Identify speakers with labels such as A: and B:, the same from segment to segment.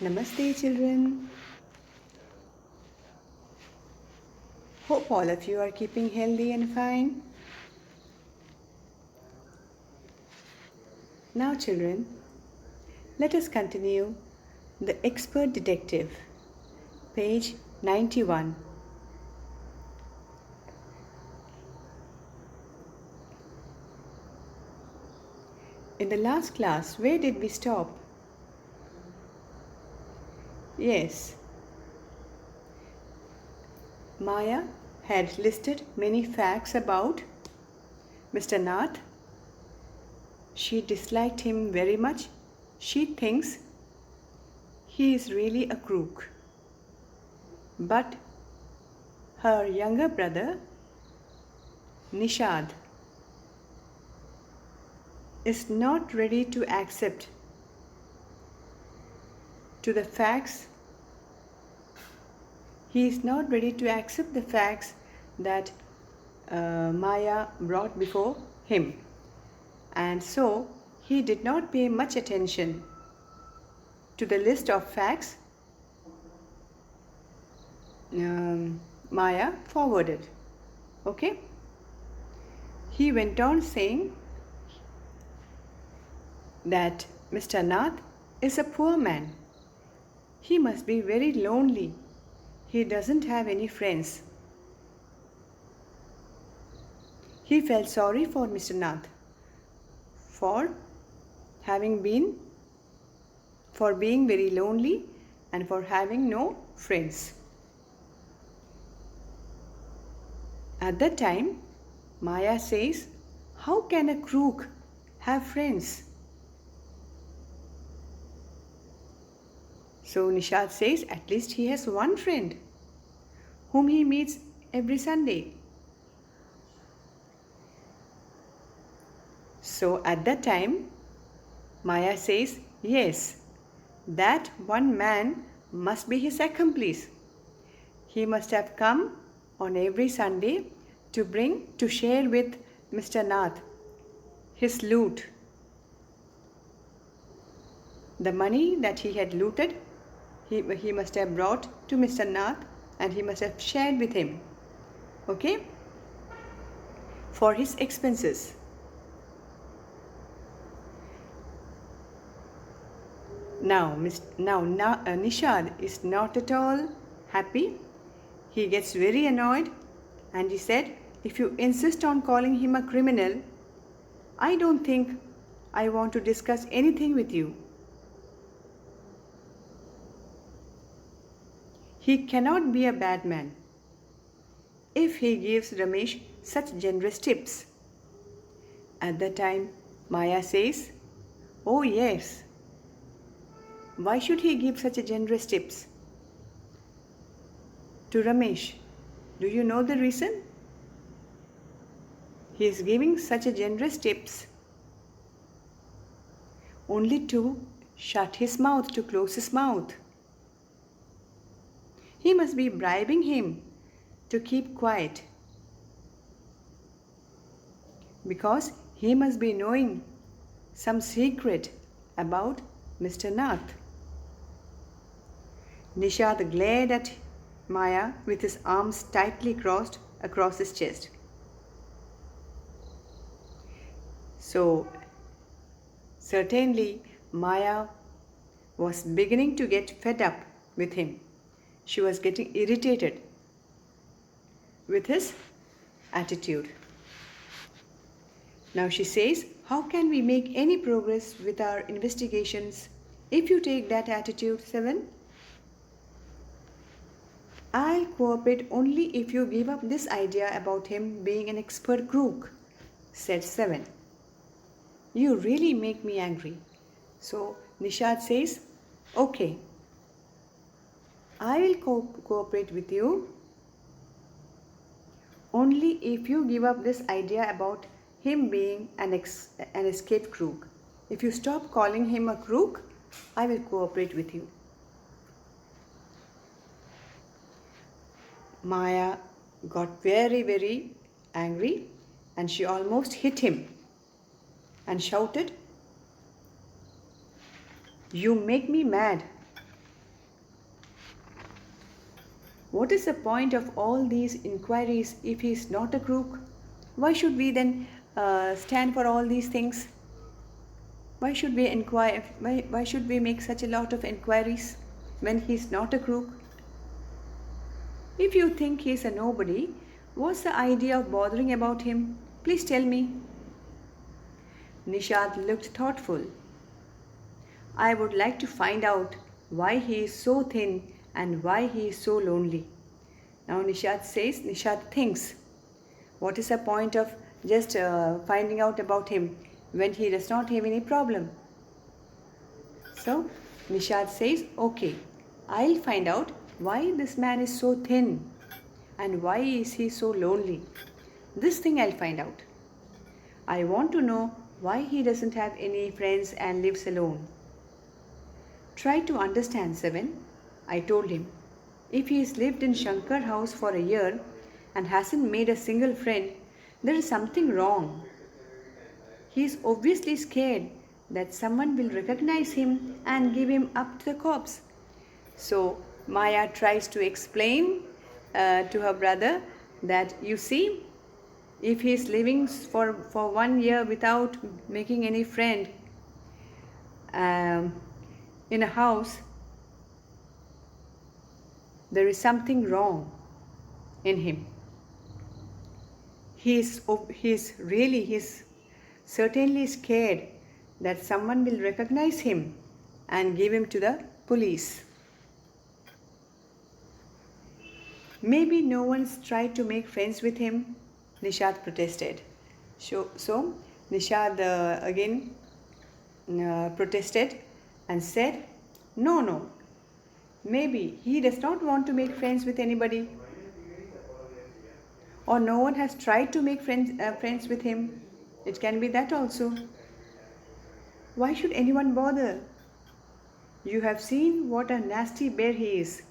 A: Namaste, children. Hope all of you are keeping healthy and fine. Now, children, let us continue The Expert Detective, page 91. In the last class, where did we stop? Yes, Maya had listed many facts about Mr. Nath. She disliked him very much. She thinks he is really a crook. But her younger brother, Nishad, is not ready to accept to the facts. He is not ready to accept the facts that Maya brought before him, and so he did not pay much attention to the list of facts Maya forwarded. Okay? He went on saying that Mr. Nath is a poor man. He must be very lonely. He doesn't have any friends. He felt sorry for Mr. Nath for being very lonely and for having no friends. At that time, Maya says, "How can a crook have friends?" So Nishad says, "At least he has one friend whom he meets every Sunday." So at that time, Maya says, "Yes, that one man must be his accomplice. He must have come on every Sunday to share with Mr. Nath his loot. The money that he had looted, he must have brought to Mr. Nath and he must have shared with him, okay, for his expenses." Now, Nishad is not at all happy. He gets very annoyed and he said, "If you insist on calling him a criminal, I don't think I want to discuss anything with you. He cannot be a bad man if he gives Ramesh such generous tips." At that time, Maya says, "Oh yes, why should he give such a generous tips to Ramesh? Do you know the reason? He is giving such a generous tips only to shut his mouth, to close his mouth. He must be bribing him to keep quiet because he must be knowing some secret about Mr. Nath." Nishad glared at Maya with his arms tightly crossed across his chest. So, certainly, Maya was beginning to get fed up with him. She was getting irritated with his attitude. Now she says, "How can we make any progress with our investigations if you take that attitude, Seven? I'll cooperate only if you give up this idea about him being an expert crook," said Seven. "You really make me angry." So Nishad says, "Okay, I will cooperate with you only if you give up this idea about him being an escaped crook. If you stop calling him a crook, I will cooperate with you." Maya got very, very angry and she almost hit him and shouted, "You make me mad. What is the point of all these inquiries if he is not a crook? Why should we then stand for all these things? Why should we inquire? Why should we make such a lot of inquiries when he is not a crook? If you think he is a nobody, what's the idea of bothering about him? Please tell me. Nishad looked thoughtful. I would like to find out why he is so thin and why he is so lonely. Now Nishad thinks, what is the point of just finding out about him when he does not have any problem? So Nishad says, okay, I'll find out why this man is so thin and why is he so lonely. This thing I'll find out. I want to know why he doesn't have any friends and lives alone. Try to understand, Seven, I told him. If he has lived in Shankar house for a year and hasn't made a single friend, there is something wrong. He is obviously scared that someone will recognize him and give him up to the cops. So Maya tries to explain to her brother that, you see, if he is living for 1 year without making any friend in a house, there is something wrong in him. He is certainly scared that someone will recognize him and give him to the police. Maybe no one's tried to make friends with him, Nishad protested. So Nishad again protested and said, no, maybe he does not want to make friends with anybody, or no one has tried to make friends with him. It can be that also. Why should anyone bother? You have seen what a nasty bear he is.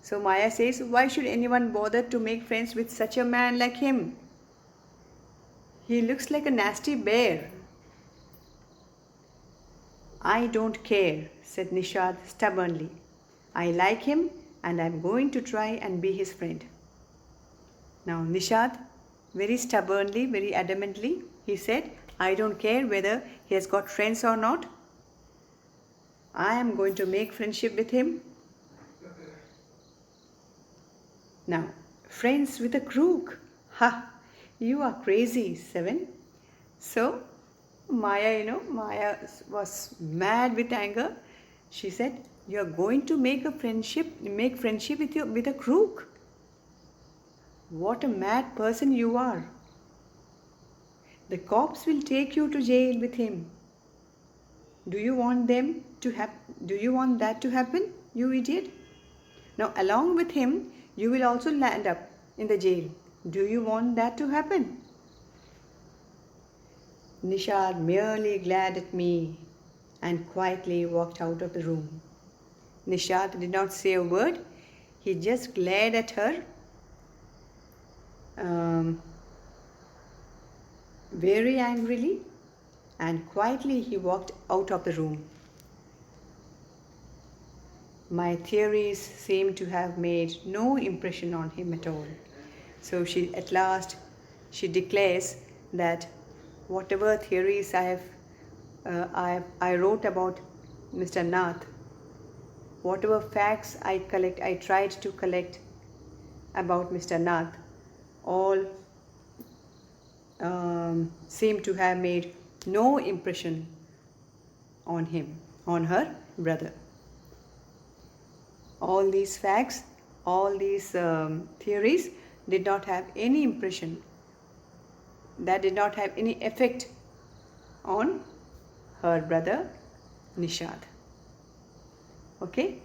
A: So Maya says, why should anyone bother to make friends with such a man like him? He looks like a nasty bear. I don't care, said Nishad stubbornly. I like him and I'm going to try and be his friend. Now Nishad, very stubbornly, very adamantly, he said, I don't care whether he has got friends or not. I am going to make friendship with him. Now, friends with a crook. Ha! You are crazy, Seven. So, Maya was mad with anger. She said, you are going to make friendship with a crook. What a mad person you are. The cops will take you to jail with him. Do you want that to happen, you idiot? Now, along with him, you will also land up in the jail. Do you want that to happen? Nishad merely glared at me and quietly walked out of the room. Nishad did not say a word. He just glared at her very angrily, and quietly he walked out of the room. My theories seemed to have made no impression on him at all. So at last she declares that whatever theories I wrote about Mr. Nath, whatever facts I tried to collect about Mr. Nath, all seem to have made no impression on her brother. All these facts, all these theories did not have any impression, that did not have any effect on her brother Nishad. Okay?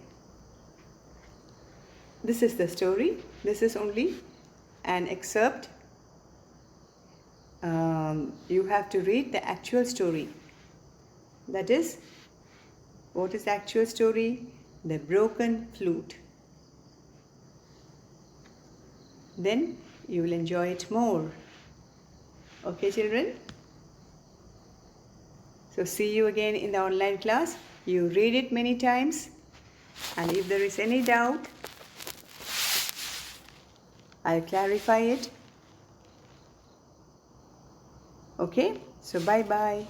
A: This is the story. This is only an excerpt. You have to read the actual story. That is, what is the actual story? The broken flute. Then you will enjoy it more. Okay, children? So see you again in the online class. You read it many times, and if there is any doubt, I'll clarify it. Okay, so bye bye.